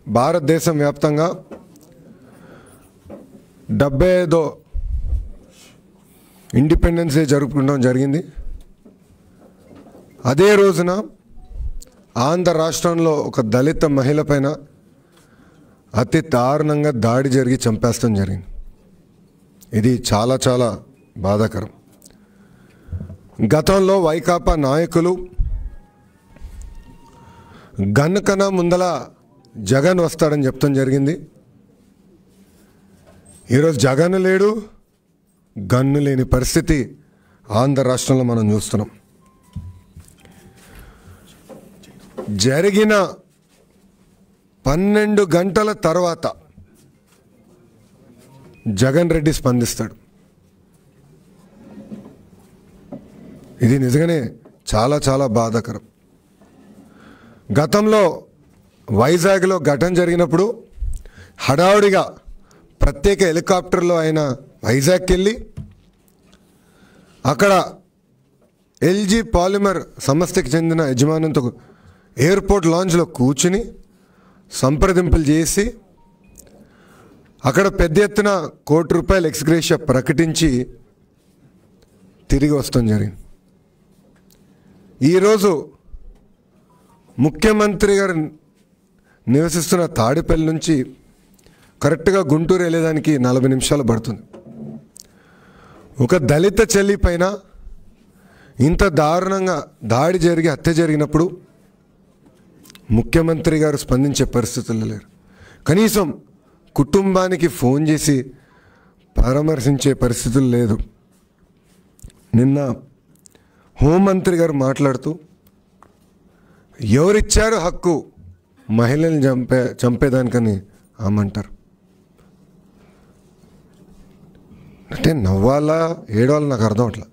భారతదేశం వ్యాప్తంగా 75వ independence day జరుపుకోవడం జరిగింది. అదే రోజున ఆంధ్ర రాష్ట్రంలో ఒక దళిత మహిళ పైన అతి దారుణంగా దాడి జరిగి చంపేస్తాం జరిగింది. ఇది చాలా చాలా బాధాకరం. గతంలో వైకాపా నాయకులు గన్ను కన్నా ముందల జగన్ వస్తాడని చెప్తాం జరిగింది. ఈరోజు జగన్ లేడు, గన్ను లేని పరిస్థితి ఆంధ్ర రాష్ట్రంలో మనం చూస్తున్నాం. జరిగిన 12 గంటల తర్వాత జగన్ రెడ్డి స్పందిస్తాడు. ఇది నిజంగానే చాలా చాలా బాధాకరం. గతంలో వైజాగ్లో ఘటన జరిగినప్పుడు హడావుడిగా ప్రత్యేక హెలికాప్టర్లో ఆయన వైజాగ్కి వెళ్ళి అక్కడ ఎల్జీ పాలిమర్ సంస్థకి చెందిన యజమానంతో ఎయిర్పోర్ట్ లాంజ్లో కూర్చుని సంప్రదింపులు చేసి అక్కడ పెద్ద ఎత్తున ₹1,00,00,000 ఎక్స్గ్రేషియా ప్రకటించి తిరిగి వస్తాం జరిగింది. ఈరోజు ముఖ్యమంత్రి గారు నివసిస్తున్న తాడిపల్లి నుంచి కరెక్ట్గా గుంటూరు వెళ్ళేదానికి 40 నిమిషాలు పడుతుంది. ఒక దళిత చెల్లి పైన ఇంత దారుణంగా దాడి జరిగి హత్య జరిగినప్పుడు ముఖ్యమంత్రి గారు స్పందించే పరిస్థితుల్లో లేరు. కనీసం కుటుంబానికి ఫోన్ చేసి పరామర్శించే పరిస్థితులు లేదు. నిన్న హోంమంత్రి గారు మాట్లాడుతూ ఎవరిచ్చారు హక్కు మహిళల్ని చంపేదానికని ఆమంటారు. అంటే నవ్వాలా ఏడవాలా నాకు అర్థం అట్లా.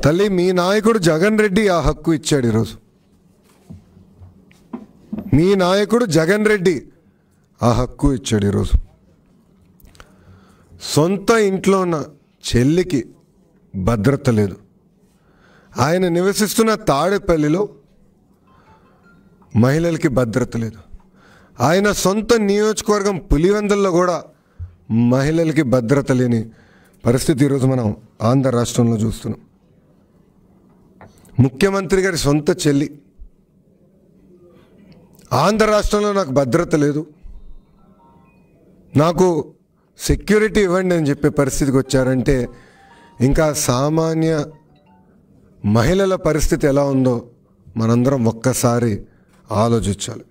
తల్లి, మీ నాయకుడు జగన్ రెడ్డి ఆ హక్కు ఇచ్చాడు. ఈరోజు మీ నాయకుడు జగన్ రెడ్డి ఆ హక్కు ఇచ్చాడు. ఈరోజు సొంత ఇంట్లో ఉన్న చెల్లికి భద్రత లేదు. ఆయన నివసిస్తున్న తాడేపల్లిలో మహిళలకి భద్రత లేదు. ఆయన సొంత నియోజకవర్గం పులివెందుల్లో కూడా మహిళలకి భద్రత లేని పరిస్థితి ఈరోజు మనం ఆంధ్ర రాష్ట్రంలో చూస్తున్నాం. ముఖ్యమంత్రి గారి సొంత చెల్లి ఆంధ్ర రాష్ట్రంలో నాకు భద్రత లేదు, నాకు సెక్యూరిటీ ఇవ్వండి అని చెప్పే పరిస్థితికి వచ్చారంటే ఇంకా సామాన్య మహిళల పరిస్థితి ఎలా ఉందో మనందరం ఒక్కసారి ఆలోచించాలి.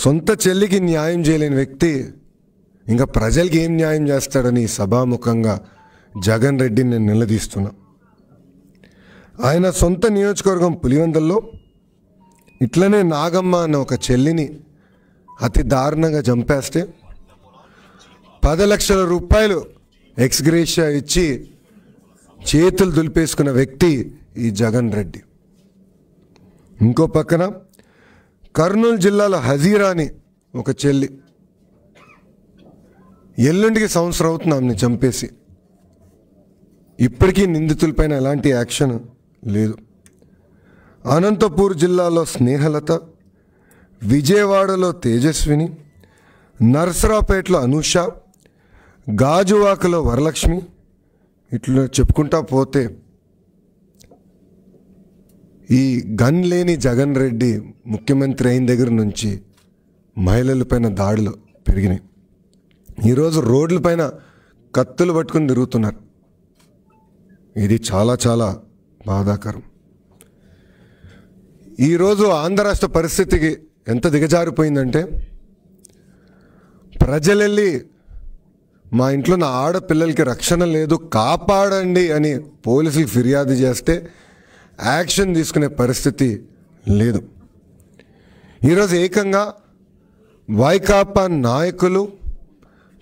సొంత చెల్లికి న్యాయం చేయలేని వ్యక్తి ఇంకా ప్రజలకి ఏం న్యాయం చేస్తాడని సభాముఖంగా జగన్ రెడ్డిని నేను నిలదీస్తున్నా. ఆయన సొంత నియోజకవర్గం పులివెందుల్లో ఇట్లనే నాగమ్మ అన్న ఒక చెల్లిని అతి దారుణంగా చంపేస్తే 10 లక్షల రూపాయలు ఎక్స్గ్రేషియా ఇచ్చి చేతులు దులిపేసుకున్న వ్యక్తి ఈ జగన్ రెడ్డి. ఇంకో పక్కన కర్నూలు జిల్లాలో హజీరాని ఒక చెల్లి ఎల్లుండికి సంవత్సరం అవుతుంది ఆమెను చంపేసి. ఇప్పటికీ నిందితులపైన ఎలాంటి యాక్షన్ లేదు. అనంతపూర్ జిల్లాలో స్నేహలత, విజయవాడలో తేజస్విని, నర్సరావుపేటలో అనూష, గాజువాకలో వరలక్ష్మి, ఇట్లా చెప్పుకుంటా పోతే ఈ గన్ లేని జగన్ రెడ్డి ముఖ్యమంత్రి అయిన దగ్గర నుంచి మహిళలపైన దాడులు పెరిగినాయి. ఈరోజు రోడ్లపైన కత్తులు పట్టుకుని తిరుగుతున్నారు. ఇది చాలా చాలా బాధాకరం. ఈరోజు ఆంధ్ర రాష్ట్ర పరిస్థితికి ఎంత దిగజారిపోయిందంటే ప్రజలెళ్ళి మా ఇంట్లో నా ఆడపిల్లలకి రక్షణ లేదు కాపాడండి అని పోలీసులకు ఫిర్యాదు చేస్తే యాక్షన్ తీసుకునే పరిస్థితి లేదు. ఈరోజు ఏకంగా వైకాపా నాయకులు,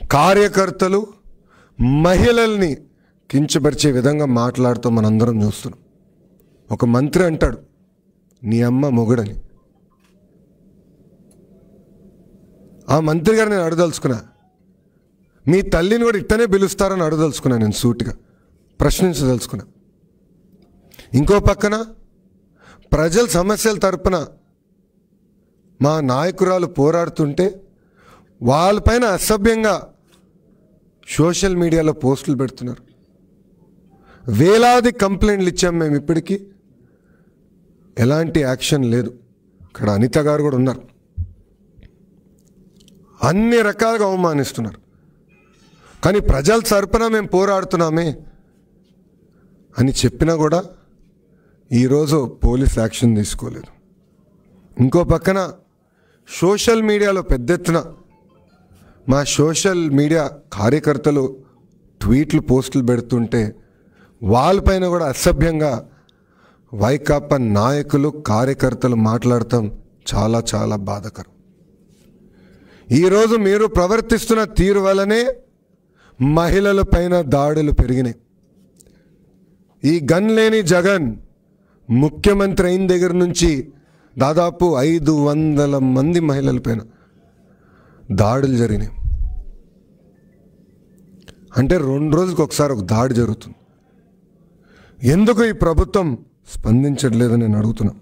కార్యకర్తలు మహిళల్ని కించపరిచే విధంగా మాట్లాడుతూ మనందరం చూస్తున్నాం. ఒక మంత్రి అంటాడు నీ అమ్మ మొగుడని. ఆ మంత్రి గారు నేను అడగదలుచుకున్నా, మీ తల్లిని కూడా ఇట్టనే పిలుస్తారని అడగదలుచుకున్నా, నేను సూటిగా ప్రశ్నించదలుచుకున్నా. ఇంకో పక్కన ప్రజల సమస్యల తరపున మా నాయకురాలు పోరాడుతుంటే వాళ్ళపైన అసభ్యంగా సోషల్ మీడియాలో పోస్టులు పెడుతున్నారు. వేలాది కంప్లైంట్లు ఇచ్చాం మేము, ఇప్పటికీ ఎలాంటి యాక్షన్ లేదు. ఇక్కడ అనిత గారు కూడా ఉన్నారు. అన్ని రకాలుగా అవమానిస్తున్నారు. కానీ ప్రజల తరపున మేము పోరాడుతున్నామే అని చెప్పినా కూడా ఈరోజు పోలీస్ యాక్షన్ తీసుకోలేదు. ఇంకో పక్కన సోషల్ మీడియాలో పెద్ద ఎత్తున మా సోషల్ మీడియా కార్యకర్తలు ట్వీట్లు పోస్టులు పెడుతుంటే వాళ్ళపైన కూడా అసభ్యంగా వైకాపా నాయకులు కార్యకర్తలు మాట్లాడటం చాలా చాలా బాధాకరం. ఈరోజు మీరు ప్రవర్తిస్తున్న తీరు వల్లనే మహిళల పైన దాడులు పెరిగినాయి. ఈ గన్ లేని జగన్ ముఖ్యమంత్రి అయిన దగ్గర నుంచి దాదాపు 500 మంది మహిళల పైన దాడులు జరిగినాయి. అంటే 2 రోజులకు ఒకసారి ఒక దాడి జరుగుతుంది. ఎందుకు ఈ ప్రభుత్వం స్పందించట్లేదని నేను అడుగుతున్నా.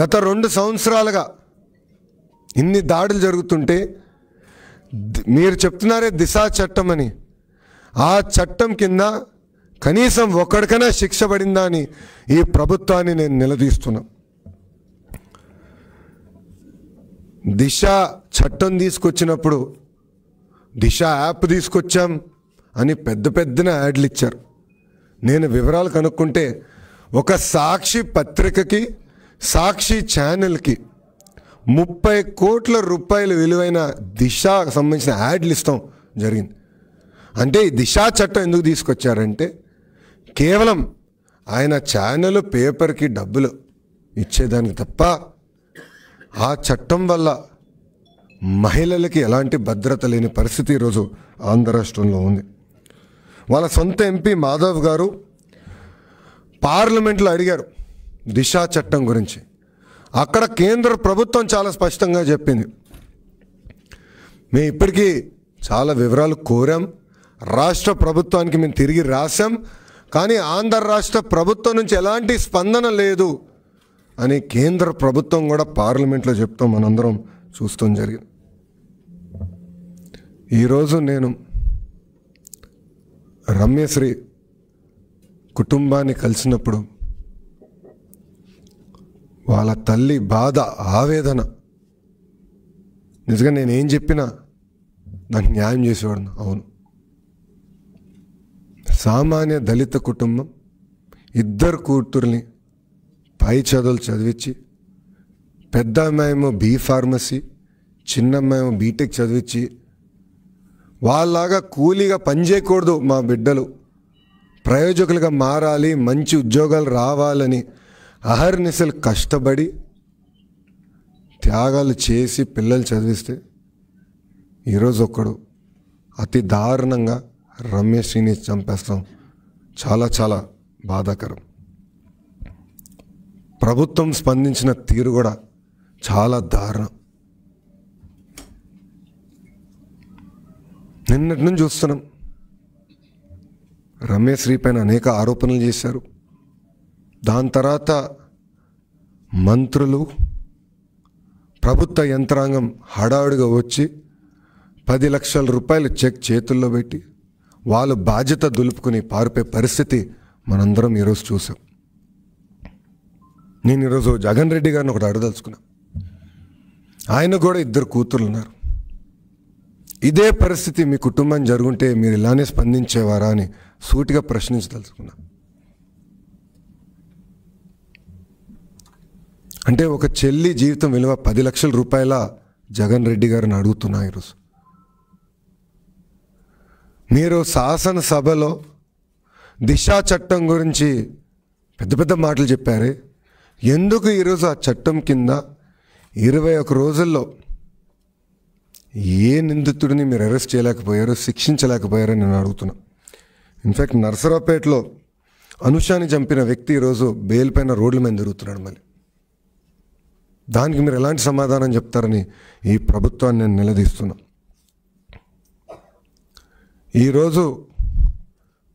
గత 2 సంవత్సరాలుగా ఇన్ని దాడులు జరుగుతుంటే మీరు చెప్తున్నారే దిశా చట్టం అని, ఆ చట్టం కింద కనీసం ఒక్కడికైనా శిక్ష పడిందా అని ఈ ప్రభుత్వాన్ని నేను నిలదీస్తున్నా. దిశ చట్టం తీసుకొచ్చినప్పుడు దిశ యాప్ తీసుకొచ్చాం అని పెద్ద పెద్దన యాడ్లు ఇచ్చారు. నేను వివరాలు కనుక్కుంటే ఒక సాక్షి పత్రికకి, సాక్షి ఛానల్కి 30 కోట్ల రూపాయలు విలువైన దిశకు సంబంధించిన యాడ్లు ఇస్తాం జరిగింది. అంటే ఈ దిశా చట్టం ఎందుకు తీసుకొచ్చారంటే కేవలం ఆయన ఛానల్ పేపర్కి డబ్బులు ఇచ్చేదానికి తప్ప ఆ చట్టం వల్ల మహిళలకి ఎలాంటి భద్రత లేని పరిస్థితి ఈరోజు ఆంధ్ర రాష్ట్రంలో ఉంది. వాళ్ళ సొంత ఎంపీ మాధవ్ గారు పార్లమెంట్లో అడిగారు దిశా చట్టం గురించి. అక్కడ కేంద్ర ప్రభుత్వం చాలా స్పష్టంగా చెప్పింది. మేము ఇప్పటికీ చాలా వివరాలు కోరాం, రాష్ట్ర ప్రభుత్వానికి మేము తిరిగి రాసాం, కానీ ఆంధ్ర రాష్ట్ర ప్రభుత్వం నుంచి ఎలాంటి స్పందన లేదు అని కేంద్ర ప్రభుత్వం కూడా పార్లమెంట్లో చెప్తాం, మనందరం చూస్తాం జరిగింది. ఈరోజు నేను రమ్యశ్రీ కుటుంబాన్ని కలిసినప్పుడు వాళ్ళ తల్లి బాధ, ఆవేదన, నిజంగా నేనేం చెప్పినా దానికి న్యాయం చేసేవాడు. అవును, సామాన్య దళిత కుటుంబం, 2 కూతుర్ని పై చదువులు చదివించి, పెద్ద అమ్మాయేమో బీ ఫార్మసీ, చిన్న అమ్మాయేమో బీటెక్ చదివించి, వాళ్ళలాగా కూలీగా పనిచేయకూడదు, మా బిడ్డలు ప్రయోజకులుగా మారాలి, మంచి ఉద్యోగాలు రావాలని అహర్నిశలు కష్టపడి త్యాగాలు చేసి పిల్లలు చదివిస్తే ఈరోజు ఒక్కడు అతి దారుణంగా రమ్యశ్రీని చంపేస్తాం. చాలా చాలా బాధాకరం. ప్రభుత్వం స్పందించిన తీరు కూడా చాలా దారుణం. నిన్నటి నుంచి చూస్తున్నాం, రమ్యశ్రీ పైన అనేక ఆరోపణలు చేశారు. దాని తర్వాత మంత్రులు, ప్రభుత్వ యంత్రాంగం హడావుడిగా వచ్చి 10 లక్షల రూపాయలు చెక్ చేతుల్లో పెట్టి వాళ్ళు బాధ్యత దులుపుకుని పారిపోయే పరిస్థితి మనందరం ఈరోజు చూసాం. నేను ఈరోజు జగన్ రెడ్డి గారిని ఒకటి అడగదలుచుకున్నా. ఆయన కూడా 2 కూతుర్లు ఉన్నారు. ఇదే పరిస్థితి మీ కుటుంబం జరుగుంటే మీరు ఇలానే స్పందించేవారా అని సూటిగా ప్రశ్నించదలుచుకున్నా. అంటే ఒక చెల్లి జీవితం విలువ 10 లక్షల రూపాయల జగన్ రెడ్డి గారిని అడుగుతున్నా. ఈరోజు మీరు శాసనసభలో దిశా చట్టం గురించి పెద్ద పెద్ద మాటలు చెప్పారే, ఎందుకు ఈరోజు ఆ చట్టం కింద 21 రోజుల్లో ఏ నిందితుడిని మీరు అరెస్ట్ చేయలేకపోయారో, శిక్షించలేకపోయారని నేను అడుగుతున్నా. ఇన్ఫ్యాక్ట్ నర్సరావుపేటలో అనుషాని చంపిన వ్యక్తి ఈరోజు బెయిల్ పైన రోడ్ల మీద తిరుగుతున్నాడు. మళ్ళీ దానికి మీరు ఎలాంటి సమాధానం చెప్తారని ఈ ప్రభుత్వాన్ని నేను నిలదీస్తున్నా. ఈరోజు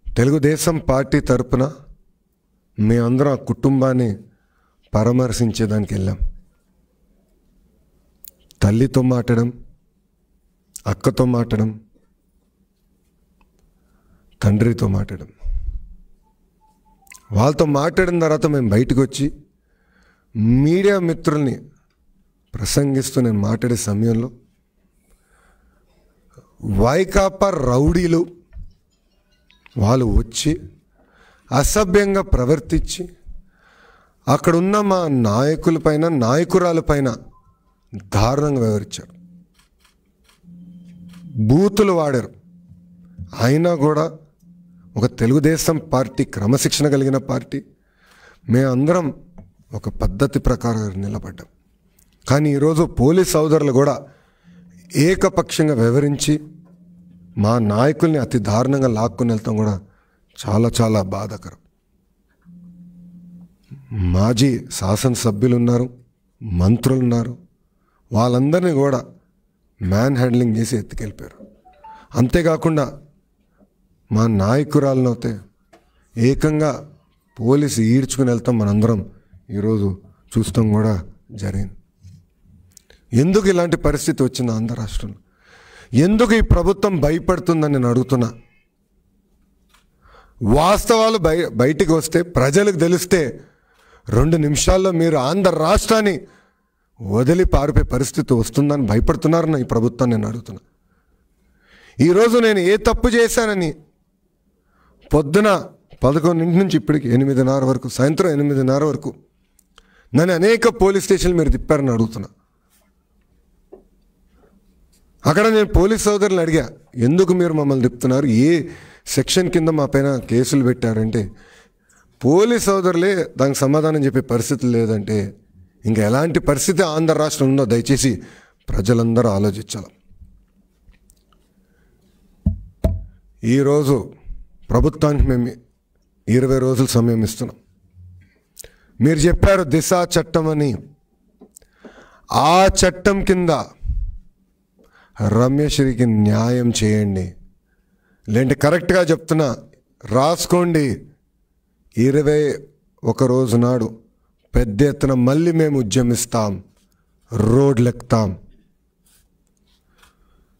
తెలుగుదేశం పార్టీ తరపున మేమందరం ఆ కుటుంబాన్ని పరామర్శించేదానికి వెళ్ళాం. తల్లితో మాట్లాడడం, అక్కతో మాట్లాడడం, తండ్రితో మాట్లాడడం. వాళ్ళతో మాట్లాడిన తర్వాత మేము బయటకు వచ్చి మీడియా మిత్రుల్ని ప్రసంగిస్తూ నేను మాట్లాడే సమయంలో వైకాపా రౌడీలు వాళ్ళు వచ్చి అసభ్యంగా ప్రవర్తించి అక్కడున్న మా నాయకులపైన, నాయకురాలపైన దారుణంగా వ్యవహరించారు. బూతులు వాడారు. అయినా కూడా ఒక తెలుగుదేశం పార్టీ, క్రమశిక్షణ కలిగిన పార్టీ, మేమందరం ఒక పద్ధతి ప్రకారం నిలబడ్డాం. కానీ ఈరోజు పోలీస్ సోదరులు కూడా ఏకపక్షంగా వ్యవహరించి మా నాయకుల్ని అతి దారుణంగా లాక్కుని వెళ్తాం కూడా చాలా చాలా బాధాకరం. మాజీ శాసనసభ్యులు ఉన్నారు, మంత్రులు ఉన్నారు, వాళ్ళందరినీ కూడా మ్యాన్ హ్యాండ్లింగ్ చేసి ఎత్తుకెళ్ళిపోయారు. అంతేకాకుండా మా నాయకురాలను అయితే ఏకంగా పోలీసు ఈడ్చుకుని వెళ్తాం మనందరం ఈరోజు చూస్తాం కూడా జరిగింది. ఎందుకు ఇలాంటి పరిస్థితి వచ్చింది ఆంధ్ర రాష్ట్రంలో? ఎందుకు ఈ ప్రభుత్వం భయపడుతుందని నేను అడుగుతున్నా. వాస్తవాలు బయటికి వస్తే, ప్రజలకు తెలిస్తే 2 నిమిషాల్లో మీరు ఆంధ్ర రాష్ట్రాన్ని వదిలి పారిపోయే పరిస్థితి వస్తుందని భయపడుతున్నారని ఈ ప్రభుత్వాన్ని నేను అడుగుతున్నా. ఈరోజు నేను ఏ తప్పు చేశానని పొద్దున 11 నుంచి ఇప్పటికి 8:30 వరకు, సాయంత్రం 8:30 వరకు నన్ను అనేక పోలీస్ స్టేషన్లు మీరు తిప్పారని అడుగుతున్నా. అక్కడ నేను పోలీస్ సోదరులను అడిగా, ఎందుకు మీరు మమ్మల్ని తిప్పుతున్నారు, ఏ సెక్షన్ కింద మా పైన కేసులు పెట్టారంటే పోలీస్ సోదరులే దానికి సమాధానం చెప్పే పరిస్థితి లేదంటే ఇంకా ఎలాంటి పరిస్థితి ఆంధ్ర రాష్ట్రం ఉందో దయచేసి ప్రజలందరూ ఆలోచించాలి. ఈరోజు ప్రభుత్వానికి మేము 20 రోజులు సమయం ఇస్తున్నాం. మీరు చెప్పారు దిశ చట్టం అని. ఆ చట్టం కింద రమ్యశ్రీకి న్యాయం చేయండి. లేదంటే కరెక్ట్గా చెప్తున్నా, రాసుకోండి. 21 రోజు నాడు పెద్ద ఎత్తున మళ్ళీ మేము ఉద్యమిస్తాం, రోడ్లు ఎక్కుతాం.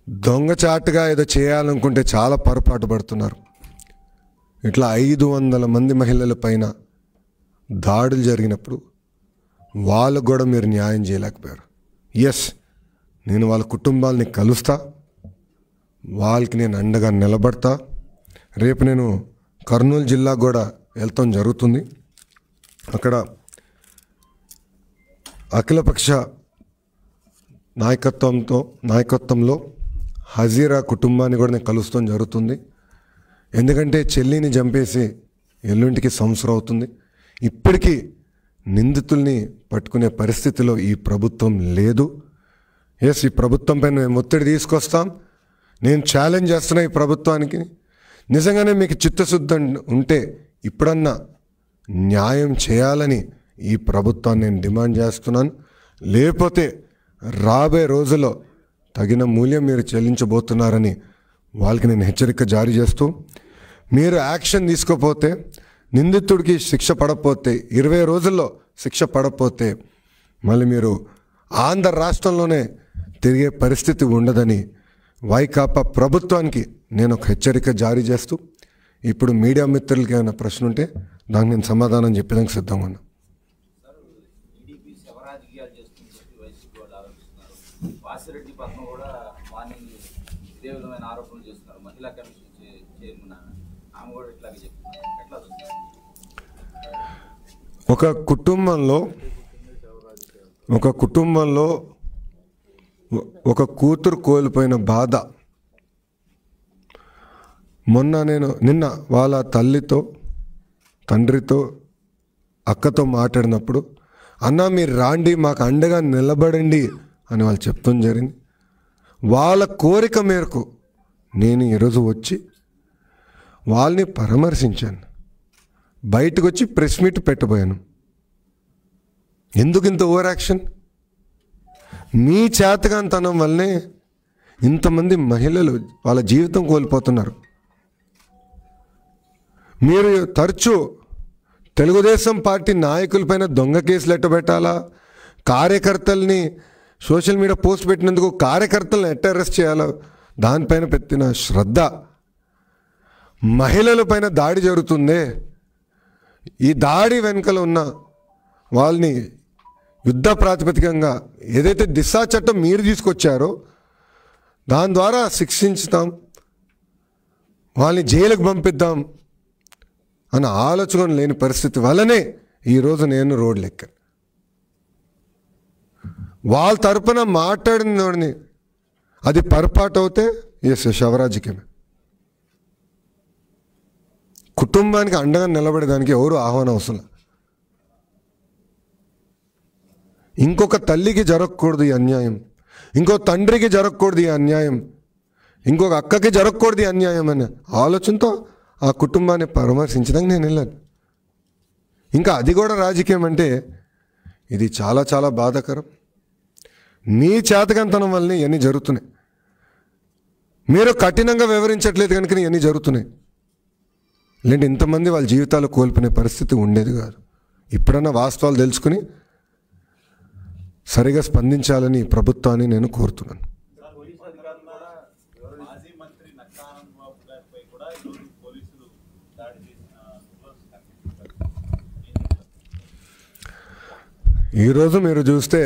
దొంగచాటుగా ఏదో చేయాలనుకుంటే చాలా పొరపాటు పడుతున్నారు. ఇట్లా 500 మంది మహిళల పైన దాడులు జరిగినప్పుడు వాళ్ళకు కూడా మీరు న్యాయం చేయలేకపోయారు. ఎస్, నేను వాళ్ళ కుటుంబాలని కలుస్తా, వాళ్ళకి నేను అండగా నిలబడతా. రేపు నేను కర్నూలు జిల్లా కూడా వెళ్తాం జరుగుతుంది. అక్కడ అఖిలపక్ష నాయకత్వంలో హజీరా కుటుంబాన్ని కూడా నేను కలుస్తాం జరుగుతుంది. ఎందుకంటే చెల్లిని చంపేసి ఎల్లుంటికి సంవత్సరం అవుతుంది. ఇప్పటికీ నిందితుల్ని పట్టుకునే పరిస్థితిలో ఈ ప్రభుత్వం లేదు. ఎస్, ఈ ప్రభుత్వం పైన మేము ఒత్తిడి తీసుకొస్తాం. నేను ఛాలెంజ్ చేస్తున్నా ఈ ప్రభుత్వానికి, నిజంగానే మీకు చిత్తశుద్ధి ఉంటే ఇప్పుడన్నా న్యాయం చేయాలని ఈ ప్రభుత్వాన్ని నేను డిమాండ్ చేస్తున్నాను. లేకపోతే రాబోయే రోజుల్లో తగిన మూల్యం మీరు చెల్లించబోతున్నారని వాళ్ళకి నేను హెచ్చరిక జారీ చేస్తూ, మీరు యాక్షన్ తీసుకోకపోతే, నిందితుడికి శిక్ష పడకపోతే, 20 రోజుల్లో శిక్ష పడకపోతే మళ్ళీ మీరు ఆంధ్ర రాష్ట్రంలోనే తిరిగే పరిస్థితి ఉండదని వైకాపా ప్రభుత్వానికి నేను ఒక హెచ్చరిక జారీ చేస్తూ, ఇప్పుడు మీడియా మిత్రులకి ఏమైనా ప్రశ్న ఉంటే దానికి నేను సమాధానం చెప్పేదానికి సిద్ధంగా ఉన్నా. ఒక కుటుంబంలో ఒక కూతురు కోల్పోయిన బాధ. నిన్న వాళ్ళ తల్లితో, తండ్రితో, అక్కతో మాట్లాడినప్పుడు, అన్న మీరు రాండి, మాకు అండగా నిలబడండి అని వాళ్ళు చెప్తాం జరిగింది. వాళ్ళ కోరిక మేరకు నేను ఈరోజు వచ్చి వాళ్ళని పరామర్శించాను. బయటకు వచ్చి ప్రెస్ మీట్ పెట్టబోయాను. ఎందుకు ఇంత ఓవర్ యాక్షన్? మీ చేతగాంతనం వల్లనే ఇంతమంది మహిళలు వాళ్ళ జీవితం కోల్పోతున్నారు. మీరు తరచూ తెలుగుదేశం పార్టీ నాయకులపైన దొంగ కేసులు ఎట్టబెట్టాలా, కార్యకర్తల్ని సోషల్ మీడియా పోస్ట్ పెట్టినందుకు కార్యకర్తలను ఎట్ట అరెస్ట్ చేయాలో దానిపైన పెట్టిన శ్రద్ధ, మహిళలపైన దాడి జరుగుతుందే ఈ దాడి వెనుకలు ఉన్న వాళ్ళని యుద్ధ ప్రాతిపదికంగా ఏదైతే దిశా చట్టం మీరు తీసుకొచ్చారో దాని ద్వారా శిక్షించుతాం, వాళ్ళని జైలుకు పంపిద్దాం అన్న ఆలోచన లేని పరిస్థితి వల్లనే ఈరోజు నేను రోడ్లు ఎక్కాను. వాళ్ళ తరపున మాట్లాడినోడిని అది పొరపాటు అవుతే ఎస్ శవరాజకీయమే. కుటుంబానికి అండగా నిలబడేదానికి ఎవరు ఆహ్వానం అవసరం. ఇంకొక తల్లికి జరగకూడదు ఈ అన్యాయం, ఇంకో తండ్రికి జరగకూడదు ఈ అన్యాయం, ఇంకొక అక్కకి జరగకూడదు ఈ అన్యాయం అనే ఆలోచనతో ఆ కుటుంబాన్ని పరామర్శించడానికి నేను వెళ్ళాను. ఇంకా అది కూడా రాజకీయం అంటే ఇది చాలా చాలా బాధాకరం. మీ చేతకంతనం వల్లనే ఇవన్నీ జరుగుతున్నాయి. మీరు కఠినంగా వివరించట్లేదు కనుక ఇవన్నీ జరుగుతున్నాయి. లేదంటే ఇంతమంది వాళ్ళ జీవితాలు కోల్పోయే పరిస్థితి ఉండేది కాదు. ఇప్పుడన్నా వాస్తవాలు తెలుసుకుని సరిగా స్పందించాలని ప్రభుత్వాన్ని నేను కోరుతున్నాను. ఈరోజు మీరు చూస్తే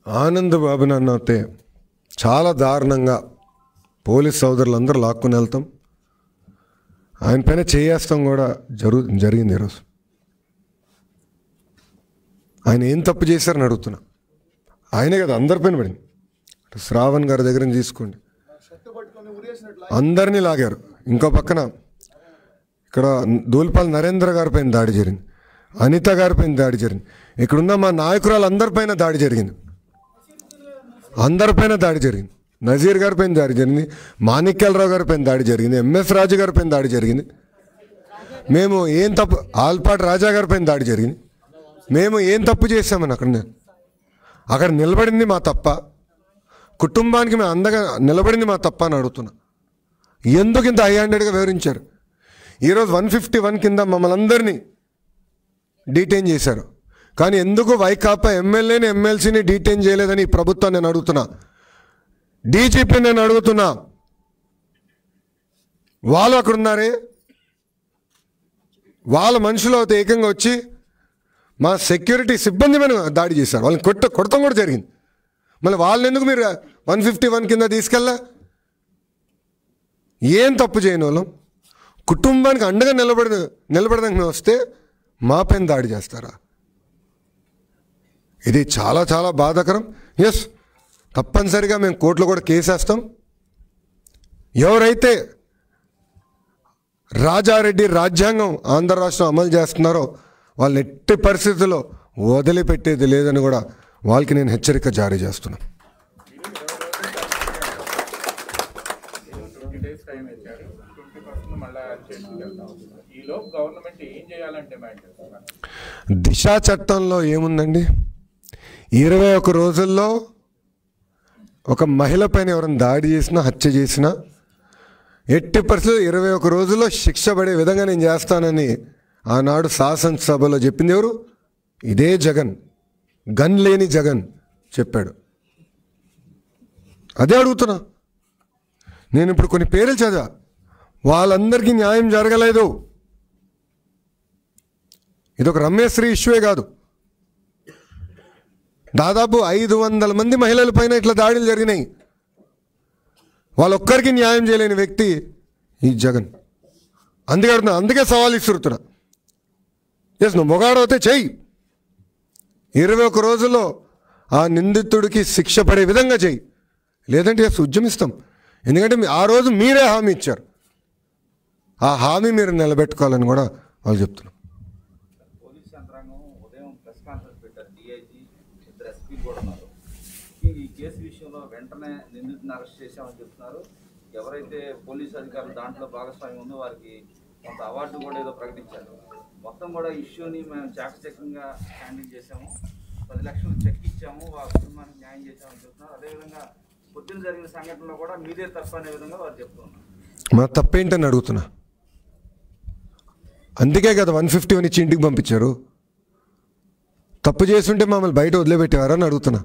ఆనంద్ బాబు నన్ను అయితే చాలా దారుణంగా పోలీస్ సోదరులందరూ లాక్కుని వెళ్తాం, ఆయన పైన చేయేస్తాం కూడా జరిగింది. ఈరోజు ఆయన ఏం తప్పు చేశారని అడుగుతున్నా. ఆయనే కదా అందరిపైన పడింది. శ్రావణ్ గారి దగ్గర నుంచి తీసుకోండి, అందరినీ లాగారు. ఇంకో పక్కన ఇక్కడ దూల్పాల్ నరేంద్ర గారిపైన దాడి జరిగింది, అనిత గారిపైన దాడి జరిగింది, ఇక్కడున్న మా నాయకురాలు అందరిపైన దాడి జరిగింది, అందరిపైన దాడి జరిగింది. నజీర్ గారిపైన దాడి జరిగింది, మాణిక్యాలరావు గారిపైన దాడి జరిగింది, ఎంఎస్ రాజు గారిపైన దాడి జరిగింది. మేము ఏం తప్పు, ఆల్పాటి రాజా గారిపైన దాడి జరిగింది. మేము ఏం తప్పు చేసామని అక్కడ నిలబడింది మా తప్ప, కుటుంబానికి మేము అందగా నిలబడింది మా తప్ప అని అడుగుతున్నా. ఎందుకు ఇంత హైహ్యాండెడ్గా వివరించారు? ఈరోజు 151 కింద మమ్మల్ని అందరినీ డీటైన్ చేశారు, కానీ ఎందుకు వైకాపా ఎమ్మెల్యేని ఎమ్మెల్సీని డీటైన్ చేయలేదని ఈ ప్రభుత్వాన్ని నేను అడుగుతున్నా. డీజీపీ నేను అడుగుతున్నా, వాళ్ళు అక్కడ ఉన్నారే, వాళ్ళ మనుషులు అయితే ఏకంగా వచ్చి మా సెక్యూరిటీ సిబ్బంది మీద దాడి చేశారు, వాళ్ళని కొడతాం కూడా జరిగింది. మళ్ళీ వాళ్ళని ఎందుకు మీరు 151 కింద తీసుకెళ్ళా? ఏం తప్పు చేయని వాళ్ళం కుటుంబానికి అండగా నిలబడడానికి వస్తే మా పైన దాడి చేస్తారా? ఇది చాలా చాలా బాధాకరం. ఎస్, తప్పనిసరిగా మేము కోర్టులో కూడా కేసేస్తాం. ఎవరైతే రాజారెడ్డి రాజ్యాంగం ఆంధ్ర రాష్ట్రం అమలు చేస్తున్నారో వాళ్ళని ఎట్టి పరిస్థితుల్లో వదిలిపెట్టేది లేదని కూడా వాళ్ళకి నేను హెచ్చరిక జారీ చేస్తున్నాను. దిశా చట్టంలో ఏముందండి? 21 రోజుల్లో ఒక మహిళ పైన ఎవరైనా దాడి చేసినా, హత్య చేసినా ఎట్టి పరిస్థితుల్లో 21 రోజుల్లో శిక్ష పడే విధంగా నేను చేస్తానని ఆనాడు శాసనసభలో చెప్పింది ఎవరు? ఇదే జగన్, గన్ లేని జగన్ చెప్పాడు. అదే అడుగుతున్నా నేను. ఇప్పుడు కొన్ని పేర్లు చదివా, వాళ్ళందరికీ న్యాయం జరగలేదు. ఇదొక రమ్యశ్రీ ఇష్యూయే కాదు, దాదాపు 500 మంది మహిళల పైన ఇట్లా దాడులు జరిగినాయి. వాళ్ళొక్కరికి న్యాయం చేయలేని వ్యక్తి ఈ జగన్. అందుకే సవాల్ ఇస్తున్నా. ఎస్, నువ్వు మొగాడవుతే చెయ్యి, 21 రోజుల్లో ఆ నిందితుడికి శిక్ష పడే విధంగా చెయ్యి, లేదంటే ఎస్ ఉద్యమిస్తాం. ఎందుకంటే ఆ రోజు మీరే హామీ ఇచ్చారు, ఆ హామీ మీరు నిలబెట్టుకోవాలని కూడా వాళ్ళు చెప్తున్నారు. పోలీస్ యంత్రాంగం ఉదయం ప్రెస్ కాన్ఫరెన్స్ పెట్టారు, డిఐజీ, ఇద్దరు ఎస్పీ కూడా ఉన్నారు. ఈ కేసు విషయంలో వెంటనే నిందితుని అరెస్ట్ చేశామని చెప్తున్నారు. ఎవరైతే పోలీసు అధికారులు దాంట్లో భాగస్వామ్యం ఉందో వారికి కొంత అవార్డు కూడా ఏదో ప్రకటించారు. మొత్తం కూడా ఇష్యూని మేము చాకచక్యంగా హ్యాండిల్ చేశాము, 10 లక్షలు చెక్ ఇచ్చాము, వారి కుటుంబానికి న్యాయం చేశామని చెప్తున్నారు. అదేవిధంగా పొద్దున జరిగిన సంఘటనలో కూడా మీదే తప్పు అనే విధంగా వారు చెప్తున్నారు. మా తప్పేంటని అడుగుతున్నా. అందుకే కదా 151 ఇచ్చి ఇంటికి పంపించారు. తప్పు చేస్తుంటే మమ్మల్ని బయట వదిలిపెట్టేవారని అడుగుతున్నా.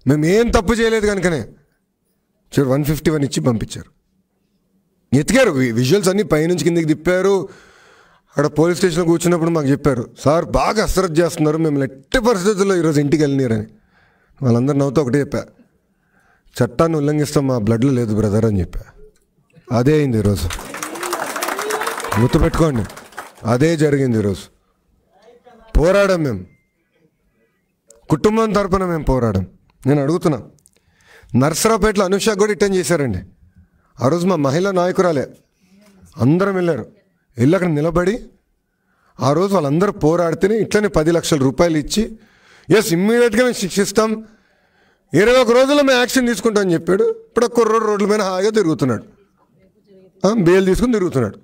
మేము ఏం తప్పు చేయలేదు కనుకనే 151 ఇచ్చి పంపించారు. ఎతికారు, విజువల్స్ అన్నీ పైనుంచి కిందకి తిప్పారు. అక్కడ పోలీస్ స్టేషన్లో కూర్చున్నప్పుడు మాకు చెప్పారు, సార్ బాగా అశ్రద్ధ చేస్తున్నారు, మేము ఎట్టి పరిస్థితుల్లో ఈరోజు ఇంటికి వెళ్ళినారని. వాళ్ళందరూ నవ్వుతూ ఒకటే చెప్పా, చట్టాన్ని ఉల్లంఘిస్తాం మా బ్లడ్లో లేదు బ్రదర్ అని చెప్పా. అదే అయింది ఈరోజు, గుర్తుపెట్టుకోండి, అదే జరిగింది ఈరోజు. పోరాడాం మేము, కుటుంబం తరపున మేము పోరాడాం. నేను అడుగుతున్నా, నర్సరావుపేటలో అనుష కూడా రిటర్న్ చేశారండి. ఆ రోజు మా మహిళా నాయకురాలే, అందరం వెళ్ళారు. వెళ్ళి అక్కడ నిలబడి ఆ రోజు వాళ్ళందరూ పోరాడితేనే ఇట్లనే 10 లక్షల రూపాయలు ఇచ్చి ఎస్ ఇమ్మీడియట్గా మేము శిక్షిస్తాం, 21 రోజుల్లో మేము యాక్షన్ తీసుకుంటామని చెప్పాడు. ఇప్పుడు కుర్రోడు రోడ్ల మీద హాయిగా తిరుగుతున్నాడు, బెయిల్ తీసుకుని తిరుగుతున్నాడు.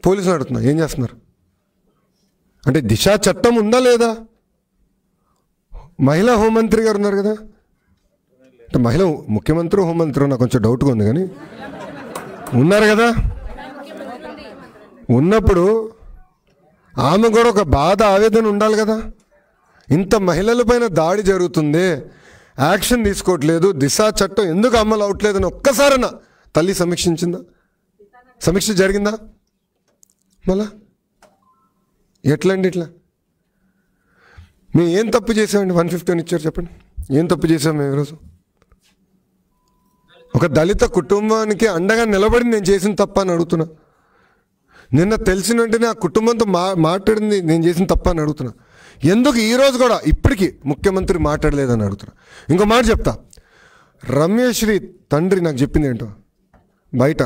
పోలీసులు అడుగుతున్నా, ఏం చేస్తున్నారు అంటే దిశ చట్టం ఉందా లేదా? మహిళా హోంమంత్రి గారు ఉన్నారు కదా, అంటే మహిళ ముఖ్యమంత్రి హోంమంత్రి నాకు కొంచెం డౌట్గా ఉంది, కానీ ఉన్నారు కదా. ఉన్నప్పుడు ఆమె కూడా ఒక బాధ ఆవేదన ఉండాలి కదా. ఇంత మహిళల పైన దాడి జరుగుతుంది, యాక్షన్ తీసుకోవట్లేదు, దిశ చట్టం ఎందుకు అమలు అవట్లేదని ఒక్కసారన్నా తల్లి సమీక్షించిందా? సమీక్ష జరిగిందా? మళ్ళా ఎట్లండి ఇట్లా? మేము ఏం తప్పు చేసామండి? 151 ఇచ్చారు చెప్పండి, ఏం తప్పు చేసాం మేము ఈరోజు? ఒక దళిత కుటుంబానికి అండగా నిలబడి నేను చేసిన తప్ప అని అడుగుతున్నా. నిన్న తెలిసిన వెంటనే ఆ కుటుంబంతో మాట్లాడింది నేను చేసిన తప్ప అని అడుగుతున్నా. ఎందుకు ఈరోజు కూడా ఇప్పటికీ ముఖ్యమంత్రి మాట్లాడలేదని అడుగుతున్నా. ఇంకో మాట చెప్తా, రమ్యశ్రీ తండ్రి నాకు చెప్పింది ఏంటో బయట,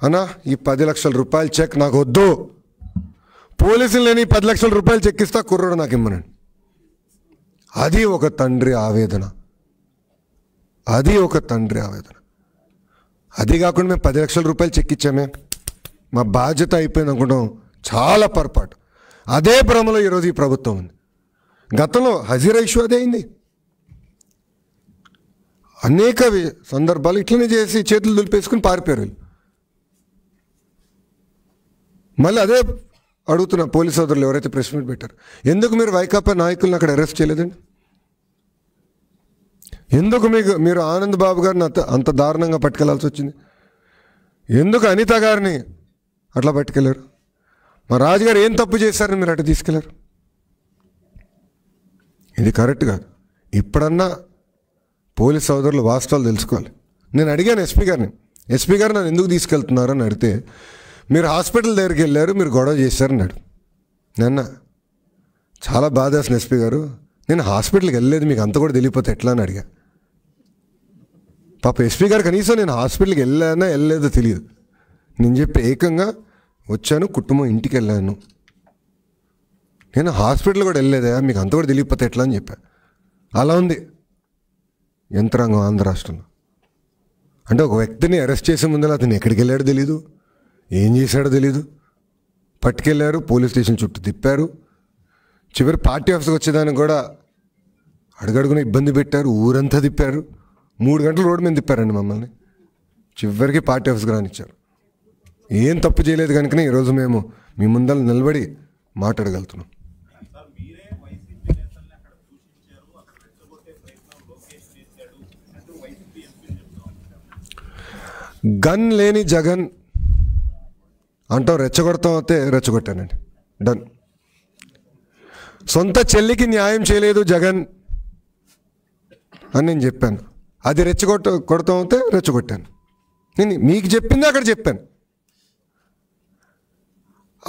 అన్నా ఈ 10 లక్షల రూపాయల చెక్ నాకు వద్దు, పోలీసులు లేని 10 లక్షల రూపాయలు చెక్ ఇస్తా, కుర్రోడు నాకు ఇమ్మనండి. అది ఒక తండ్రి ఆవేదన, అది ఒక తండ్రి ఆవేదన. అది కాకుండా మేము 10 లక్షల రూపాయలు చెక్ ఇచ్చామే, మా బాధ్యత అయిపోయింది అనుకుంటాం, చాలా పొరపాటు. అదే భ్రమలో ఈరోజు ఈ ప్రభుత్వం ఉంది. గతంలో హజీరా ఇష్యూ అదే అయింది. అనేక సందర్భాలు ఇట్లనే చేసి చేతులు దులిపేసుకుని పారిపోయారు. మళ్ళీ అదే అడుగుతున్నా పోలీస్ సోదరులు ఎవరైతే ప్రెస్ మీట్ పెట్టారు, ఎందుకు మీరు వైకాపా నాయకులను అక్కడ అరెస్ట్ చేయలేదండి? ఎందుకు మీరు ఆనంద్ బాబు గారిని అంత దారుణంగా పట్టుకెళ్లాల్సి వచ్చింది? ఎందుకు అనిత గారిని అట్లా పట్టుకెళ్ళారు? మా రాజుగారు ఏం తప్పు చేశారని మీరు అటు తీసుకెళ్లారు? ఇది కరెక్ట్ కాదు. ఇప్పుడన్నా పోలీస్ సోదరులు వాస్తవాలు తెలుసుకోవాలి. నేను అడిగాను ఎస్పీ గారిని, ఎస్పీ గారు నన్ను ఎందుకు తీసుకెళ్తున్నారని అడిగితే, మీరు హాస్పిటల్ దగ్గరికి వెళ్ళారు, మీరు గొడవ చేశారన్నాడు. నిన్న చాలా బాధేసిన ఎస్పీ గారు, నేను హాస్పిటల్కి వెళ్ళలేదు, మీకు అంత కూడా తెలియపోతే ఎట్లా అని అడిగా. పాప ఎస్పీ గారు కనీసం నేను హాస్పిటల్కి వెళ్ళలేదో తెలియదు. నేను చెప్పి ఏకంగా వచ్చాను, కుటుంబం ఇంటికి వెళ్ళాను, నేను హాస్పిటల్ కూడా వెళ్ళలేదా, మీకు అంత కూడా తెలియకపోతే ఎట్లా అని చెప్పా. అలా ఉంది యంత్రాంగం ఆంధ్ర రాష్ట్రంలో. అంటే ఒక వ్యక్తిని అరెస్ట్ చేసే ముందర అతను ఎక్కడికి వెళ్ళాడో తెలీదు, ఏం చేశాడో తెలీదు, పట్టుకెళ్ళారు, పోలీస్ స్టేషన్ చుట్టూ తిప్పారు, చివరి పార్టీ ఆఫీస్కి వచ్చేదానికి కూడా అడుగడుగున ఇబ్బంది పెట్టారు, ఊరంతా తిప్పారు, 3 గంటలు రోడ్డు మీద తిప్పారండి మమ్మల్ని, చివరికి పార్టీ ఆఫీస్కి రానిచ్చారు. ఏం తప్పు చేయలేదు కనుకనే ఈరోజు మేము మీ ముందర నిలబడి మాట్లాడగలుగుతున్నాం. గన్ లేని జగన్ అంటాం, రెచ్చగొడతాం అయితే రెచ్చగొట్టానండి, డన్. సొంత చెల్లికి న్యాయం చేయలేదు జగన్ అని నేను చెప్పాను, అది కొడతాం అయితే రెచ్చగొట్టాను. నేను మీకు చెప్పింది అక్కడ చెప్పాను.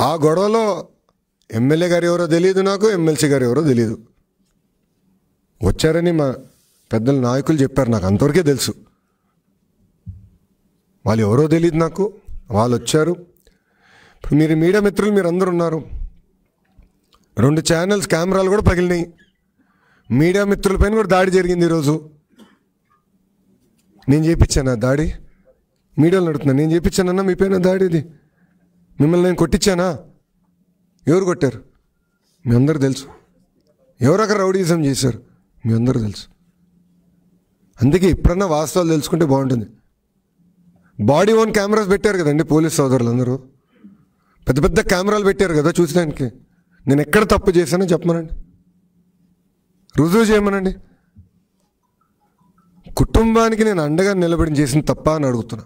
ఆ గొడవలో ఎమ్మెల్యే గారు ఎవరో తెలియదు, నాకు ఎమ్మెల్సీ గారు ఎవరో తెలియదు, వచ్చారని మా పెద్దల నాయకులు చెప్పారు, నాకు అంతవరకే తెలుసు. వాళ్ళు ఎవరో తెలియదు నాకు, వాళ్ళు వచ్చారు. ఇప్పుడు మీరు మీడియా మిత్రులు మీరు అందరూ ఉన్నారు, 2 ఛానల్స్ కెమెరాలు కూడా పగిలినాయి, మీడియా మిత్రుల పైన కూడా దాడి జరిగింది ఈరోజు. నేను చేయించానా దాడి? మీడియాలో నడుతున్నా, నేను చేయించానన్నా మీ పైన దాడి? ఇది మిమ్మల్ని నేను కొట్టించానా? ఎవరు కొట్టారు మీ అందరూ తెలుసు, ఎవరు అక్కడ రౌడీజం చేశారు మీ అందరూ తెలుసు. అందుకే ఇప్పుడన్నా వాస్తవాలు తెలుసుకుంటే బాగుంటుంది. బాడీ ఓన్ కెమెరాస్ పెట్టారు కదండి పోలీస్ సోదరులందరూ, పెద్ద పెద్ద కెమెరాలు పెట్టారు కదా చూసడానికి. నేను ఎక్కడ తప్పు చేశానో చెప్పమనండి, రుజువు చేయమనండి. కుటుంబానికి నేను అండగా నిలబడి చేసిన తప్ప అని అడుగుతున్నా.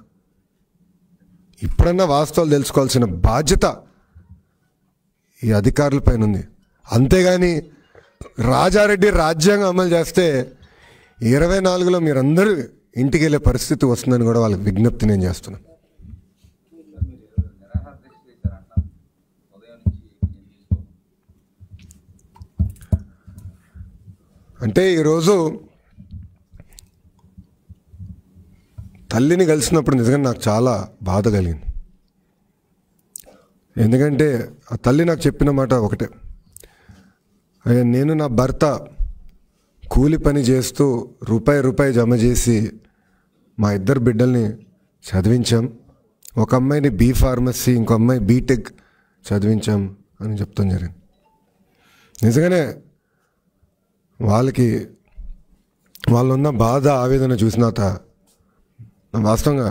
ఇప్పుడన్నా వాస్తవాలు తెలుసుకోవాల్సిన బాధ్యత ఈ అధికారుల పైన ఉంది. అంతేగాని రాజారెడ్డి రాజ్యాంగం అమలు చేస్తే 24లో మీరందరూ ఇంటికి వెళ్ళే పరిస్థితి వస్తుందని కూడా వాళ్ళకి విజ్ఞప్తి నేను చేస్తున్నాను. అంటే ఈరోజు తల్లిని కలిసినప్పుడు నిజంగా నాకు చాలా బాధ కలిగింది. ఎందుకంటే ఆ తల్లి నాకు చెప్పిన మాట ఒకటే, నేను నా భర్త కూలి పని చేస్తూ రూపాయి జమ చేసి మా ఇద్దరు బిడ్డల్ని చదివించాం. ఒక అమ్మాయిని బీ ఫార్మసీ, ఇంకో అమ్మాయి బీటెక్ చదివించాం అని చెప్తాం జరిగింది. నిజంగానే వాళ్ళున్న బాధ ఆవేదన చూసినాక వాస్తవంగా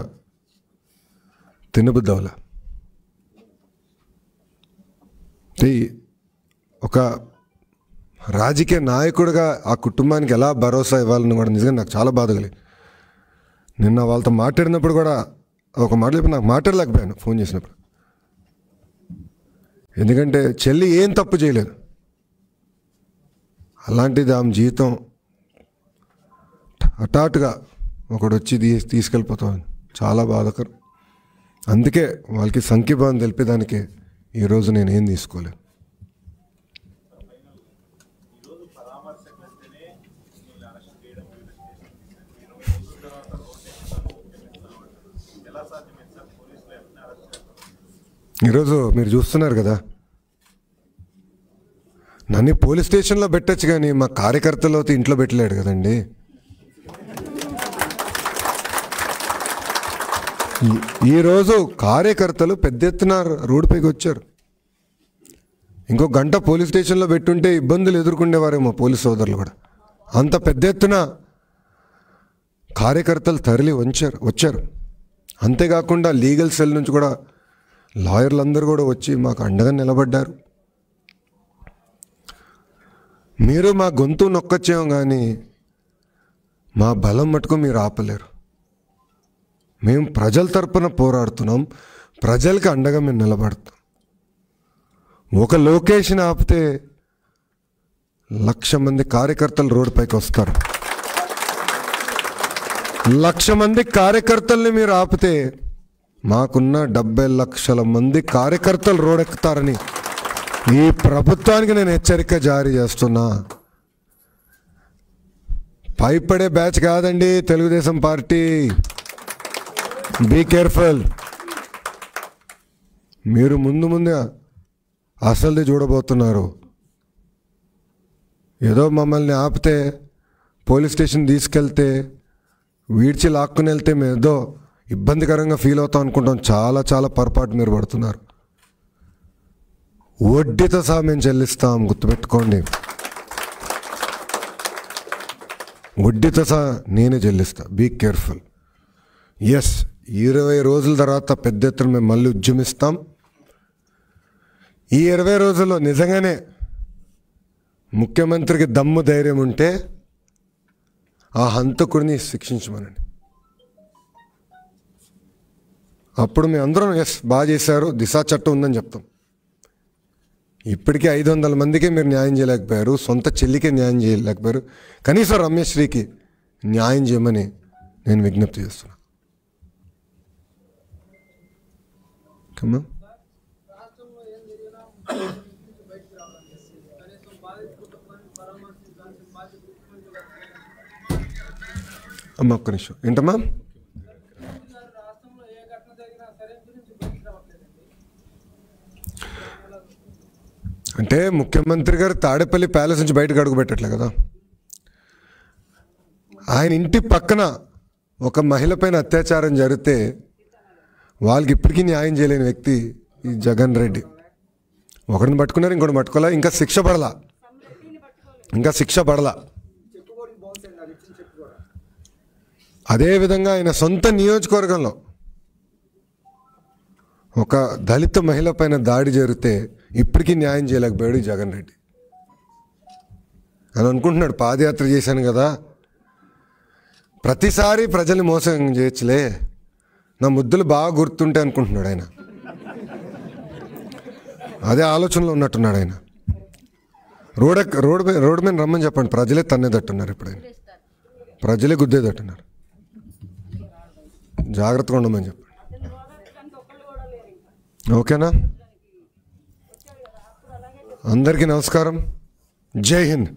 తినబుద్ధి అవ్వలే. ఒక రాజకీయ నాయకుడిగా ఆ కుటుంబానికి ఎలా భరోసా ఇవ్వాలని కూడా నిజంగా నాకు చాలా బాధ కలిగింది. నిన్న వాళ్ళతో మాట్లాడినప్పుడు కూడా ఒక మాట్లాడి నాకు మాట్లాడలేకపోయాను ఫోన్ చేసినప్పుడు. ఎందుకంటే చెల్లి ఏం తప్పు చేయలేదు, అలాంటిది ఆమె జీవితం హఠాత్తుగా ఒకడు వచ్చి తీసుకెళ్ళిపోతామని చాలా బాధకరం. అందుకే వాళ్ళకి సంఖ్యభావం తెలిపేదానికి ఈరోజు నేను ఏం తీసుకోలేదు. ఈరోజు మీరు చూస్తున్నారు కదా, నన్ను పోలీస్ స్టేషన్లో పెట్టచ్చు కానీ మా కార్యకర్తలు ఇంట్లో పెట్టలేడు కదండి. ఈరోజు కార్యకర్తలు పెద్ద ఎత్తున రోడ్డుపైకి వచ్చారు. ఇంకో గంట పోలీస్ స్టేషన్లో పెట్టుంటే ఇబ్బందులు ఎదుర్కొనేవారేమో పోలీస్ సోదరులు కూడా. అంత పెద్ద ఎత్తున కార్యకర్తలు తరలి వచ్చారు. అంతేకాకుండా లీగల్ సెల్ నుంచి కూడా లాయర్లు అందరూ కూడా వచ్చి మాకు అండగా నిలబడ్డారు. మీరు మా గొంతు నొక్కొచ్చేమో కానీ మా బలం మటుకు మీరు ఆపలేరు. మేము ప్రజల తరపున పోరాడుతున్నాం, ప్రజలకు అండగా మేము నిలబడతాం. ఒక లొకేషన్ ఆపితే 1,00,000 మంది కార్యకర్తలు రోడ్డుపైకి వస్తారు. 1,00,000 మంది కార్యకర్తల్ని మీరు ఆపితే మాకున్న 70 లక్షల మంది కార్యకర్తలు రోడ్డెక్కుతారని ఈ ప్రభుత్వానికి నేను హెచ్చరిక జారీ చేస్తున్నా. భయపడే బ్యాచ్ కాదండి తెలుగుదేశం పార్టీ. Be careful. మీరు ముందు అసలుది చూడబోతున్నారు. ఏదో మమ్మల్ని ఆపితే పోలీస్ స్టేషన్ తీసుకెళ్తే వీడ్చి లాక్కుని వెళ్తే మేము ఏదో ఇబ్బందికరంగా ఫీల్ అవుతాం అనుకుంటాం. చాలా చాలా పొరపాటు మీరు పడుతున్నారు. వడ్డీతో సహా మేము చెల్లిస్తాం, గుర్తుపెట్టుకోండి. వడ్డీతో సహా నేనే చెల్లిస్తా. Be careful. ఎస్, 20 రోజుల తర్వాత పెద్ద ఎత్తున మేము మళ్ళీ ఉద్యమిస్తాం. ఈ 20 రోజుల్లో నిజంగానే ముఖ్యమంత్రికి దమ్ము ధైర్యం ఉంటే ఆ హంతకుడిని శిక్షించమనండి. అప్పుడు మేము అందరం ఎస్ బాగా చేశారు, దిశా చట్టం ఉందని చెప్తాం. ఇప్పటికీ 500 మందికే మీరు న్యాయం చేయలేకపోయారు, సొంత చెల్లికే న్యాయం చేయలేకపోయారు. కనీసం రమ్యశ్రీకి న్యాయం చేయమని నేను విజ్ఞప్తి చేస్తున్నా. అమ్మ ఒక్క నిమిషం. ఏంటమ్మా? అంటే ముఖ్యమంత్రి గారు తాడేపల్లి ప్యాలెస్ నుంచి బయటకు అడుగు పెట్టట్లే కదా. ఆయన ఇంటి పక్కన ఒక మహిళ పైన అత్యాచారం జరిగితే వాళ్ళకి ఇప్పటికీ న్యాయం చేయలేని వ్యక్తి ఈ జగన్ రెడ్డి. ఒకరిని పట్టుకున్నారు, ఇంకోటి పట్టుకోలే, ఇంకా శిక్ష పడలా. అదేవిధంగా ఆయన సొంత నియోజకవర్గంలో ఒక దళిత మహిళ పైన దాడి జరిగితే ఇప్పటికీ న్యాయం చేయలేకపోయాడు ఈ జగన్ రెడ్డి. అని అనుకుంటున్నాడు పాదయాత్ర చేశాను కదా, ప్రతిసారి ప్రజల్ని మోసం చేయొచ్చులే, నా ముద్దులు బాగా గుర్తుంటే అనుకుంటున్నాడు ఆయన. అదే ఆలోచనలో ఉన్నట్టున్నాడు ఆయన. రోడ్డు మీద రమ్మని చెప్పండి, ప్రజలే తన్నేదట్టున్నారు. ఎప్పుడైనా ప్రజలే గుద్దేదట్టున్నారు. జాగ్రత్తగా ఉండమని చెప్పండి. ఓకేనా? అందరికీ నమస్కారం. జై హింద్.